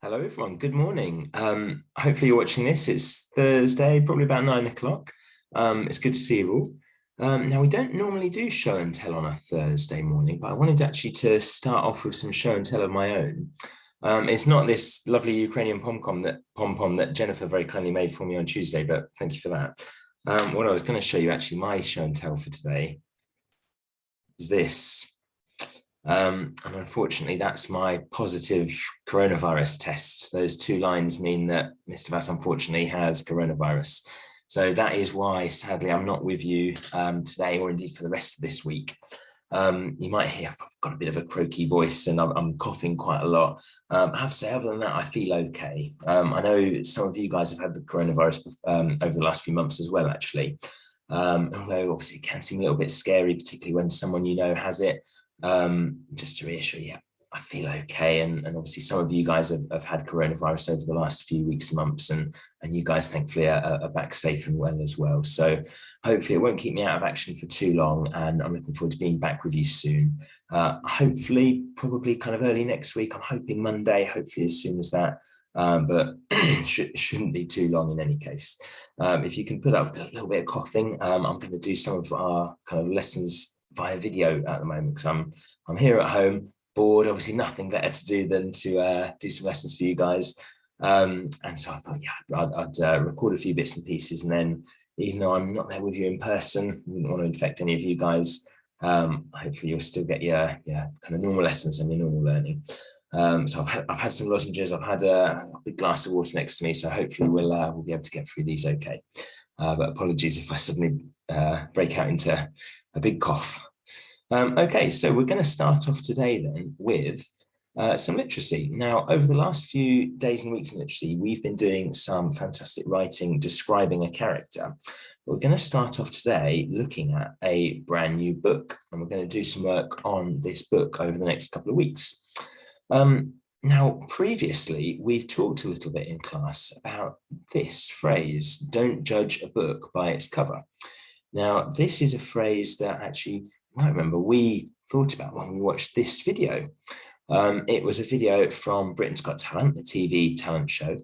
Hello, everyone. Good morning. Hopefully you're watching this. It's Thursday, probably about 9 o'clock. It's good to see you all. Now, we don't normally do show and tell on a Thursday morning, but I wanted actually to start off with some show and tell of my own. It's not this lovely Ukrainian pom-pom that Jennifer very kindly made for me on Tuesday, but thank you for that. What I was going to show you actually, my show and tell for today is this. And unfortunately, that's my positive coronavirus test. Those two lines mean that Mr. Vass unfortunately has coronavirus. So that is why, sadly, I'm not with you today or indeed for the rest of this week. You might hear I've got a bit of a croaky voice and I'm coughing quite a lot. I have to say, other than that, I feel okay. I know some of you guys have had the coronavirus over the last few months as well, actually. Although obviously it can seem a little bit scary, particularly when someone you know has it. Just to reassure you, I feel okay. And obviously some of you guys have had coronavirus over the last few weeks and months, and you guys thankfully are back safe and well as well. So hopefully it won't keep me out of action for too long, and I'm looking forward to being back with you soon. Hopefully, probably kind of early next week. I'm hoping Monday, hopefully as soon as that. But shouldn't be too long in any case. If you can put up a little bit of coughing, I'm going to do some of our kind of lessons via video at the moment because I'm here at home, bored, obviously nothing better to do than to do some lessons for you guys. And so I thought, yeah, I'd record a few bits and pieces, and then even though I'm not there with you in person, wouldn't want to infect any of you guys. Hopefully you'll still get your kind of normal lessons and your normal learning. So I've had some lozenges, I've had a big glass of water next to me, so hopefully we'll be able to get through these okay. But apologies if I suddenly break out into a big cough. Okay, so we're going to start off today then with some literacy. Now, over the last few days and weeks in literacy, we've been doing some fantastic writing describing a character. We're going to start off today looking at a brand new book, and we're going to do some work on this book over the next couple of weeks. Now, previously, we've talked a little bit in class about this phrase, don't judge a book by its cover. Now, this is a phrase that actually, you might remember, we thought about when we watched this video. It was a video from Britain's Got Talent, the TV talent show,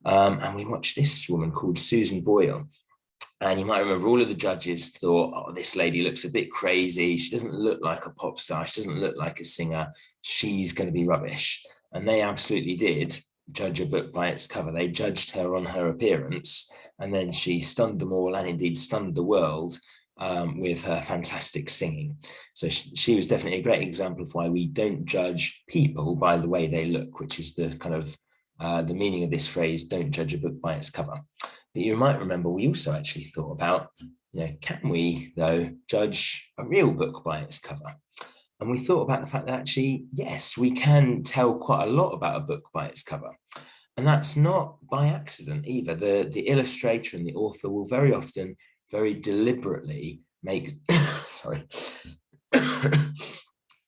and we watched this woman called Susan Boyle. And you might remember all of the judges thought, oh, this lady looks a bit crazy. She doesn't look like a pop star. She doesn't look like a singer. She's going to be rubbish. And they absolutely did judge a book by its cover. They judged her on her appearance, and then she stunned them all and indeed stunned the world with her fantastic singing. So she was definitely a great example of why we don't judge people by the way they look, which is the kind of the meaning of this phrase, don't judge a book by its cover. But you might remember we also actually thought about, can we, though, judge a real book by its cover? And we thought about the fact that actually, yes, we can tell quite a lot about a book by its cover. And that's not by accident either. The illustrator and the author will very often, very deliberately make,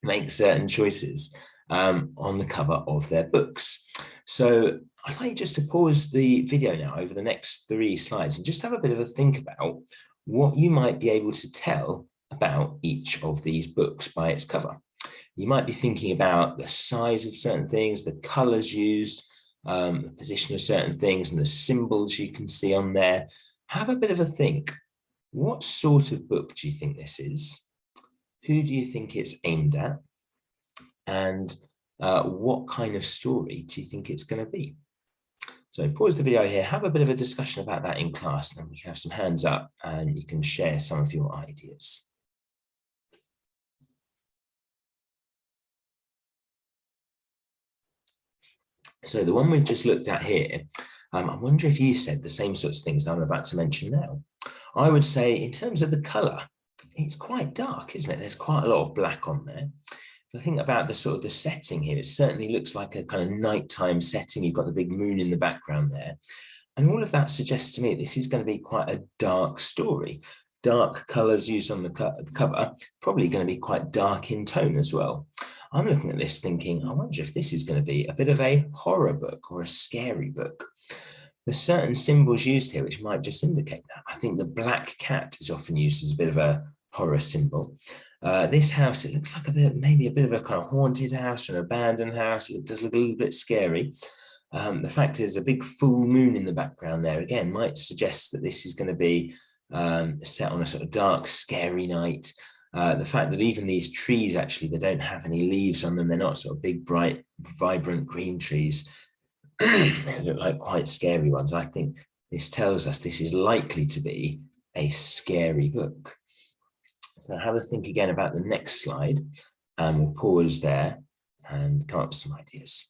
make certain choices on the cover of their books. So I'd like just to pause the video now over the next 3 slides and just have a bit of a think about what you might be able to tell about each of these books by its cover. You might be thinking about the size of certain things, the colors used, the position of certain things, and the symbols you can see on there. Have a bit of a think. What sort of book do you think this is? Who do you think it's aimed at? And what kind of story do you think it's going to be? So pause the video here, have a bit of a discussion about that in class, and then we can have some hands up and you can share some of your ideas. So the one we've just looked at here, I wonder if you said the same sorts of things that I'm about to mention now. I would say in terms of the colour, it's quite dark, isn't it? There's quite a lot of black on there. If I think about the sort of the setting here, it certainly looks like a kind of nighttime setting. You've got the big moon in the background there. And all of that suggests to me this is going to be quite a dark story. Dark colours used on the cover, probably going to be quite dark in tone as well. I'm looking at this thinking, I wonder if this is going to be a bit of a horror book or a scary book. There's certain symbols used here which might just indicate that. I think the black cat is often used as a bit of a horror symbol. This house, it looks like maybe a bit of a kind of haunted house or an abandoned house. It does look a little bit scary. The fact is a big full moon in the background there, again, might suggest that this is going to be set on a sort of dark, scary night. The fact that even these trees, actually, they don't have any leaves on them. They're not sort of big, bright, vibrant green trees. They look like quite scary ones. I think this tells us this is likely to be a scary book. So have a think again about the next slide, and we'll pause there and come up with some ideas.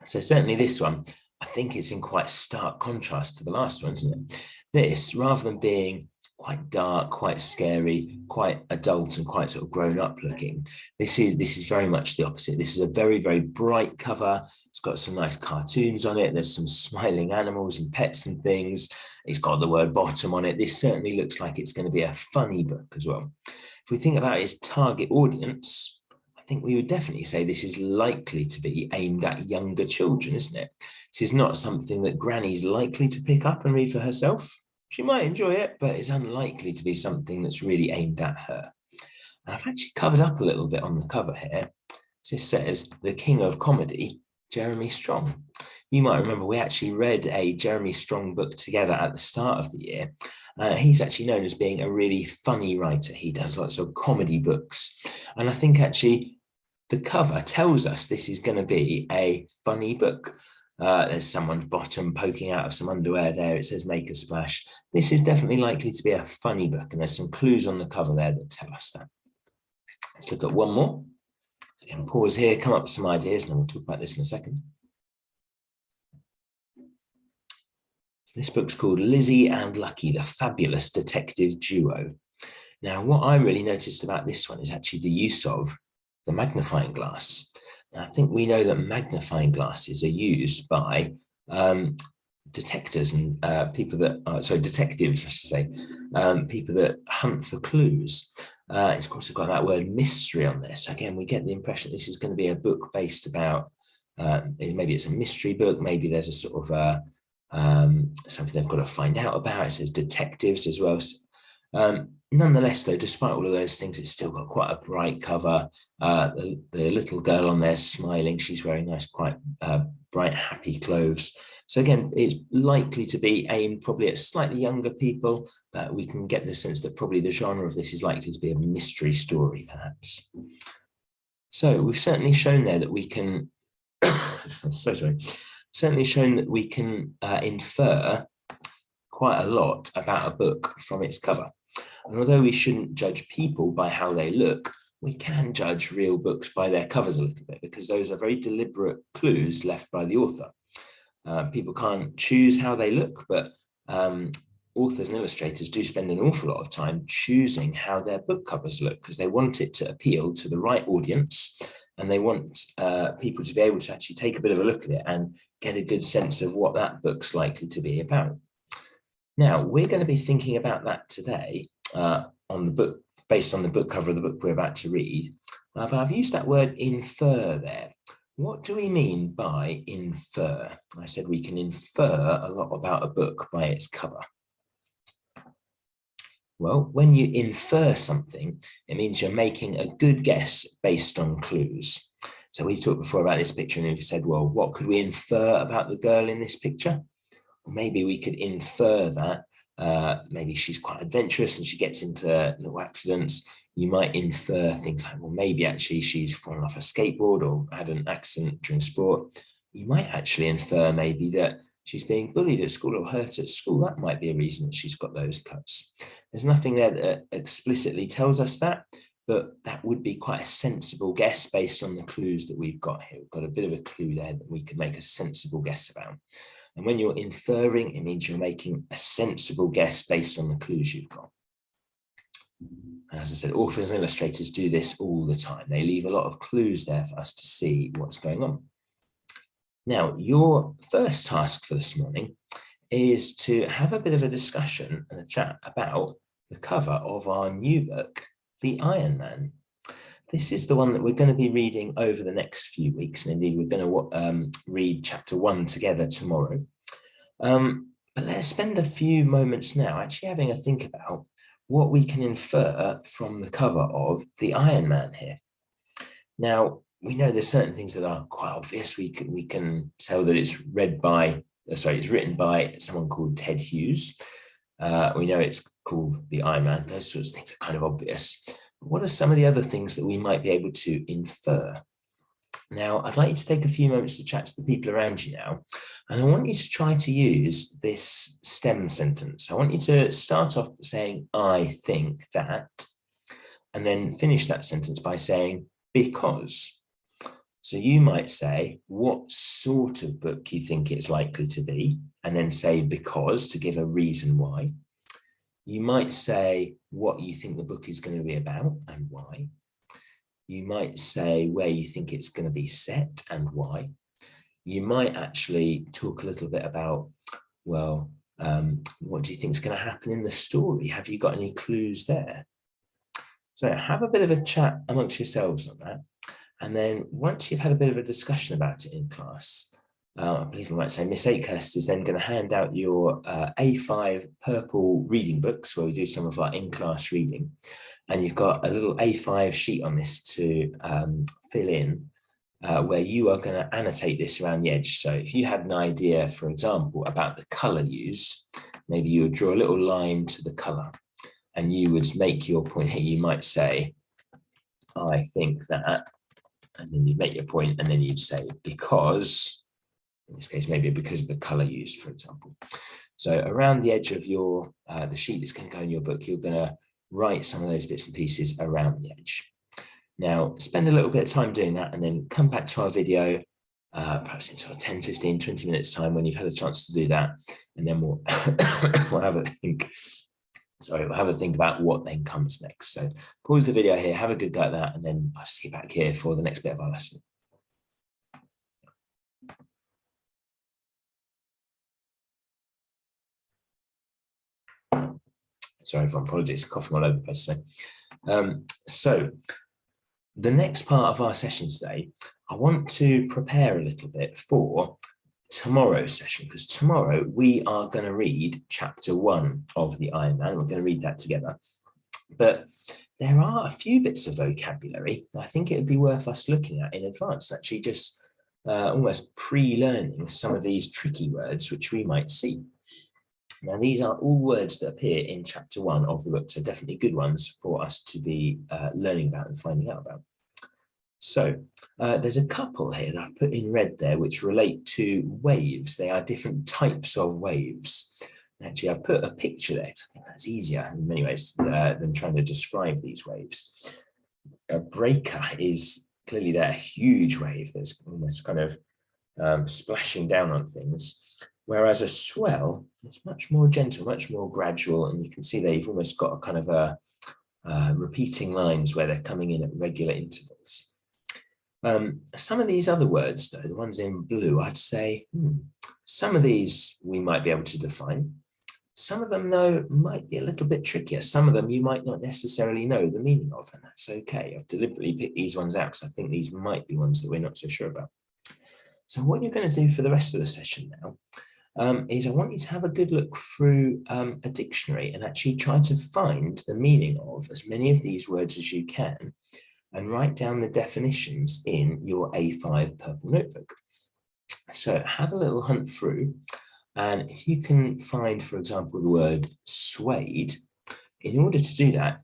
So certainly this one, I think it's in quite stark contrast to the last one, isn't it? This, rather than being quite dark, quite scary, quite adult and quite sort of grown up looking, this is very much the opposite. This is a very, very bright cover. It's got some nice cartoons on it. There's some smiling animals and pets and things. It's got the word bottom on it. This certainly looks like it's going to be a funny book as well. If we think about its target audience, I think we would definitely say this is likely to be aimed at younger children, isn't it? This is not something that Granny's likely to pick up and read for herself. She might enjoy it, but it's unlikely to be something that's really aimed at her. And I've actually covered up a little bit on the cover here. This says, the King of Comedy, Jeremy Strong. You might remember we actually read a Jeremy Strong book together at the start of the year. He's actually known as being a really funny writer. He does lots of comedy books. And I think actually the cover tells us this is going to be a funny book. There's someone's bottom poking out of some underwear there. It says make a splash. This is definitely likely to be a funny book, and there's some clues on the cover there that tell us that. Let's look at one more. Again, pause here, come up with some ideas, and then we'll talk about this in a second. So this book's called Lizzie and Lucky, the Fabulous Detective Duo. Now, what I really noticed about this one is actually the use of the magnifying glass. I think we know that magnifying glasses are used by detectives and detectives, I should say, people that hunt for clues. It's also got that word mystery on there. So again, we get the impression this is going to be a book based about, maybe it's a mystery book, maybe there's a sort of something they've got to find out about. It says detectives as well. Nonetheless, though, despite all of those things, it's still got quite a bright cover. The little girl on there smiling. She's wearing nice, quite bright, happy clothes. So again, it's likely to be aimed probably at slightly younger people, but we can get the sense that probably the genre of this is likely to be a mystery story, perhaps. So we've certainly shown there that we can, certainly shown that we can infer quite a lot about a book from its cover. And although we shouldn't judge people by how they look, we can judge real books by their covers a little bit, because those are very deliberate clues left by the author. People can't choose how they look, but authors and illustrators do spend an awful lot of time choosing how their book covers look, because they want it to appeal to the right audience, and they want people to be able to actually take a bit of a look at it and get a good sense of what that book's likely to be about. Now, we're going to be thinking about that today on the book, based on the book cover of the book we're about to read. But I've used that word infer there. What do we mean by infer? I said we can infer a lot about a book by its cover. Well, when you infer something, it means you're making a good guess based on clues. So we talked before about this picture, and we said, well, what could we infer about the girl in this picture? Maybe we could infer that maybe she's quite adventurous and she gets into little accidents. You might infer things like, well, maybe actually she's fallen off a skateboard or had an accident during sport. You might actually infer maybe that she's being bullied at school or hurt at school. That might be a reason that she's got those cuts. There's nothing there that explicitly tells us that, but that would be quite a sensible guess based on the clues that we've got here. We've got a bit of a clue there that we could make a sensible guess about. And when you're inferring, it means you're making a sensible guess based on the clues you've got. And as I said, authors and illustrators do this all the time. They leave a lot of clues there for us to see what's going on. Now, your first task for this morning is to have a bit of a discussion and a chat about the cover of our new book, The Iron Man. This is the one that we're going to be reading over the next few weeks. And indeed, we're going to read chapter 1 together tomorrow. But let's spend a few moments now actually having a think about what we can infer from the cover of The Iron Man here. Now, we know there's certain things that are quite obvious. We can tell that it's it's written by someone called Ted Hughes. We know it's called The Iron Man. Those sorts of things are kind of obvious. But what are some of the other things that we might be able to infer? Now, I'd like you to take a few moments to chat to the people around you now, and I want you to try to use this STEM sentence. I want you to start off saying, I think that, and then finish that sentence by saying, because. So you might say what sort of book you think it's likely to be, and then say because to give a reason why. You might say what you think the book is going to be about and why. You might say where you think it's going to be set and why. You might actually talk a little bit about, well, what do you think is going to happen in the story? Have you got any clues there? So have a bit of a chat amongst yourselves on that. And then once you've had a bit of a discussion about it in class, I believe I might say Miss Akehurst is then going to hand out your A5 purple reading books where we do some of our in-class reading. And you've got a little A5 sheet on this to fill in where you are going to annotate this around the edge. So if you had an idea, for example, about the colour used, maybe you would draw a little line to the colour and you would make your point here. You might say, I think that, and then you'd make your point and then you'd say, because, in this case, maybe because of the colour used, for example. So around the edge of your the sheet that's going to go in your book, you're going to write some of those bits and pieces around the edge. Now, spend a little bit of time doing that and then come back to our video, perhaps in sort of 10, 15, 20 minutes time when you've had a chance to do that. And then we'll, we'll have a think. Sorry, we'll have a think about what then comes next. So pause the video here, have a good go at that, and then I'll see you back here for the next bit of our lesson. Sorry, everyone, apologies, coughing all over the place. So the next part of our session today, I want to prepare a little bit for tomorrow's session, because tomorrow we are going to read chapter 1 of the Iron Man. We're going to read that together. But there are a few bits of vocabulary I think it would be worth us looking at in advance, actually just almost pre-learning some of these tricky words which we might see. Now, these are all words that appear in chapter 1 of the book, so definitely good ones for us to be learning about and finding out about. So there's a couple here that I've put in red there which relate to waves. They are different types of waves. Actually, I've put a picture there. I think that's easier in many ways than trying to describe these waves. A breaker is clearly there, a huge wave that's almost kind of splashing down on things. Whereas a swell is much more gentle, much more gradual, and you can see there you've almost got a kind of a repeating lines where they're coming in at regular intervals. Some of these other words, though, the ones in blue, I'd say some of these we might be able to define. Some of them, though, might be a little bit trickier. Some of them you might not necessarily know the meaning of, and that's okay. I've deliberately picked these ones out because I think these might be ones that we're not so sure about. So what you're going to do for the rest of the session now is I want you to have a good look through a dictionary and actually try to find the meaning of as many of these words as you can and write down the definitions in your A5 purple notebook. So have a little hunt through, and if you can find, for example, the word suede, in order to do that,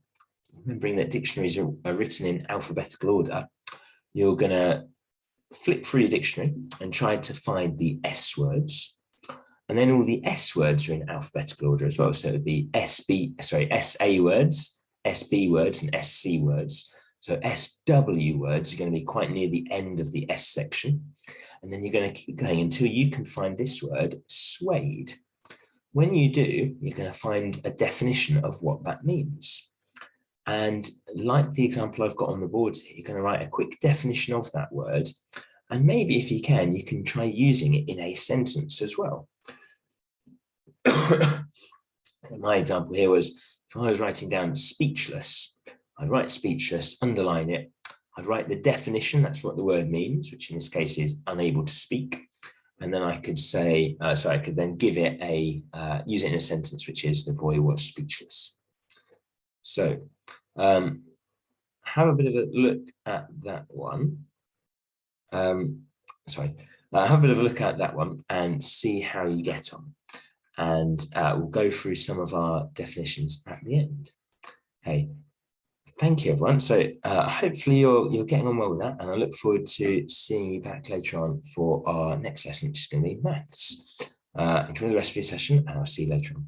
remembering that dictionaries are written in alphabetical order, you're going to flip through your dictionary and try to find the S words. And then all the S words are in alphabetical order as well. So it would be SA words, SB words, and SC words. So SW words are going to be quite near the end of the S section. And then you're going to keep going until you can find this word, suede. When you do, you're going to find a definition of what that means. And like the example I've got on the board here, you're going to write a quick definition of that word. And maybe if you can try using it in a sentence as well. My example here was, if I was writing down speechless, I'd write speechless, underline it. I'd write the definition, that's what the word means, which in this case is unable to speak. And then I could say, I could then give it use it in a sentence, which is the boy was speechless. So have have a bit of a look at that one. Have a bit of a look at that one and see how you get on. And we'll go through some of our definitions at the end. Okay, thank you, everyone. So hopefully you're getting on well with that, and I look forward to seeing you back later on for our next lesson, which is going to be maths. Enjoy the rest of your session, and I'll see you later on.